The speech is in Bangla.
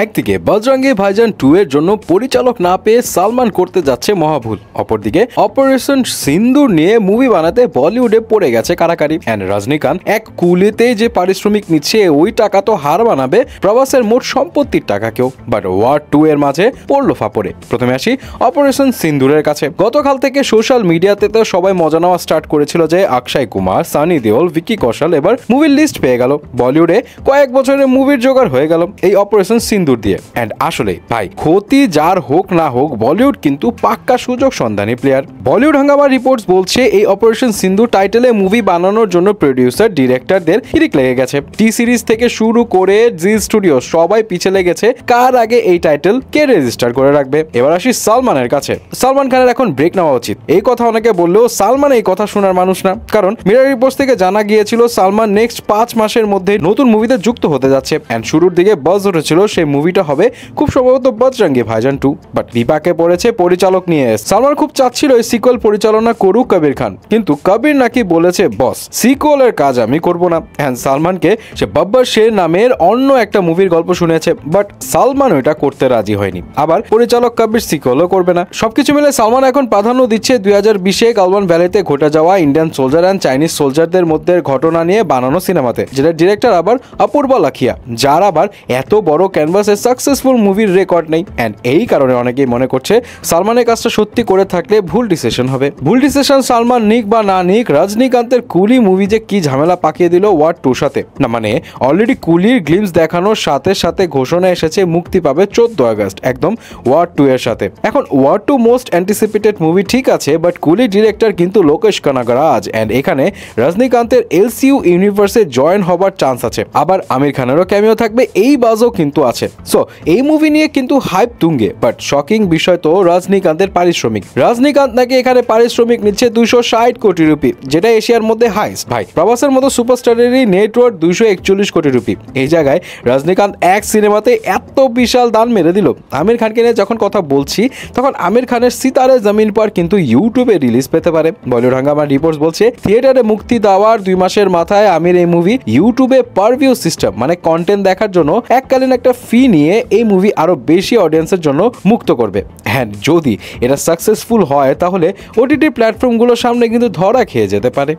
একদিকে বজরঙ্গি ভাইজান 2 এর জন্য পরিচালক না পেয়ে সালমান করতে যাচ্ছে মহাভুল, অপরদিকে অপারেশন সিন্দুর নিয়ে মুভি বানাতে বলিউডে পড়ে গেছে কারাকারি। এন্ড রজনীকান্ত এক কুলিতে যে পারিশ্রমিক নিচ্ছে ওই টাকা তো হার বানাবে প্রভাসের মোট সম্পত্তির টাকাকেও। বাট ওয়ার 2 এর মাঝে পড়লো ফাপড়ে। প্রথমে আসি অপারেশন সিন্দুরের কাছে। গতকাল থেকে সোশ্যাল মিডিয়াতে তো সবাই মজা নেওয়া স্টার্ট করেছিল যে অক্ষয় কুমার, সানি দেওল, ভিকি কৌশল এবার মুভির লিস্ট পেয়ে গেল। বলিউডে কয়েক বছরের মুভির জোগাড় হয়ে গেল এই অপারেশন সিন্দুর দিয়ে। এন্ড আসলে ভাই ক্ষতি যার হোক না হোক বলিউড কিন্তু পাক্কা সুযোগ সন্ধানী প্লেয়ার। বলিউড হাঙ্গামা রিপোর্টস বলছে এই অপারেশন সিন্দুর টাইটেলে মুভি বানানোর জন্য প্রডিউসার ডিরেক্টরদের হিরিক লেগে গেছে। টি সিরিজ থেকে শুরু করে জি স্টুডিও সবাই পিছে লেগেছে কার আগে এই টাইটেল কে রেজিস্টার করে রাখবে। এবার আসি সালমানের কাছে। সালমান খানের এখন ব্রেক নেওয়া উচিত, এই কথা অনেকে বললেও সালমান এই কথা শোনার মানুষ না। কারণ মিরর রিপোর্টস থেকে জানা গিয়েছিল সালমান নেক্সট 5 মাসের মধ্যে নতুন মুভিতে যুক্ত হতে যাচ্ছে। এন্ড শুরুর দিকে বাজ উঠেছিল সেই মুভিটা হবে খুব সম্ভবত বজরঙ্গি ভাইজান 2, বাট বিপাকে পড়েছে পরিচালক নিয়ে। সালমান খুব চাচ্ছিল এই সিকুয়েল পরিচালনা করুক কবির খান, কিন্তু কবির নাকি বলেছে বস সিকুয়েলের কাজ আমি করব না। এন্ড সালমানকে সে বাব্বার শের নামের অন্য একটা মুভির গল্প শুনেছে, বাট সালমান ওইটা করতে রাজি হয়নি। আবার পরিচালক কবির সিকুয়েলও করবে না। সবকিছু মিলে সালমান এখন প্রাধান্য দিচ্ছে 2020-এ গালওয়ান ভ্যালিতে ঘটে যাওয়া ইন্ডিয়ান সোলজার অ্যান্ড চাইনিজ সোলজারদের মধ্যে ঘটনা নিয়ে বানানো সিনেমাতে, যেটা ডিরেক্টর আবার অপূর্বা লাখিয়া, যার আবার এত বড় ক্যানভাসে সাকসেসফুল মুভির রেকর্ড নেই। এন্ড এই কারণে অনেকেই মনে করছে সালমানের কাজটা সত্যি করে থাকলে ভুল ডিসিশন হবে। ভুল ডিসিশন সালমান নিক বা না নিক, রজনীকান্তের কুলি মুভি যে কি ঝামেলা পাকিয়ে দিল ওয়ার 2 সাথে। না মানে অলরেডি কুলির গ্লিমস দেখানোর সাথে সাথে ঘোষণা এসেছে মুক্তি পাবে 14 আগস্ট একদম ওয়ার 2 এর সাথে। এখন ওয়ার 2 মোস্ট অ্যান্টিসিপেটেড মুভি ঠিক আছে, বাট কুলি ডিরেক্টর কিন্তু লোকেশ কানাগরাজ। এন্ড এখানে রজনীকান্তের এলসিইউ ইউনিভার্সে জয়েন হবার চান্স আছে। আবার আমির খানেরও ক্যামিও থাকবে, এই বাজও কিন্তু আছে। সো এই মুভি নিয়ে কিন্তু হাইপ তুঙ্গে। বাট শকিং বিষয় তো রজনীকান্তের পারিশ্রমিক। রজনীকান্ত নাকি এখানে পারিশ্রমিক নিচ্ছে 260 কোটি রুপি, যেটা এশিয়ার মধ্যে হাইস্ট। ভাই প্রভাসের মতো সুপারস্টারেরই নেটওয়ার্থ 241 কোটি রুপি। এই জায়গায় রজনীকান্ত এক সিনেমাতে এত বিশাল দান মেরে দিল। আমির খানকে নিয়ে যখন কথা বলছি তখন আমির খানের সিতারে জমিন পর কিন্তু ইউটিউবে রিলিজ পেতে পারে। বলিউড হাঙ্গামা রিপোর্টস বলছে থিয়েটারে মুক্তি দেওয়ার 2 মাসের মাথায় আমির এই মুভি ইউটিউবে পার ভিউ সিস্টেম মানে কন্টেন্ট দেখার জন্য এককালীন একটা ফি নিয়ে এই মুভি আরো বেশি অডিয়েন্সের জন্য মুক্ত করবে। হ্যাঁ, যদি এটা সাকসেসফুল হয় তাহলে ওটিটি প্ল্যাটফর্মগুলোর সামনে কিন্তু ধরা খেয়ে যেতে পারে।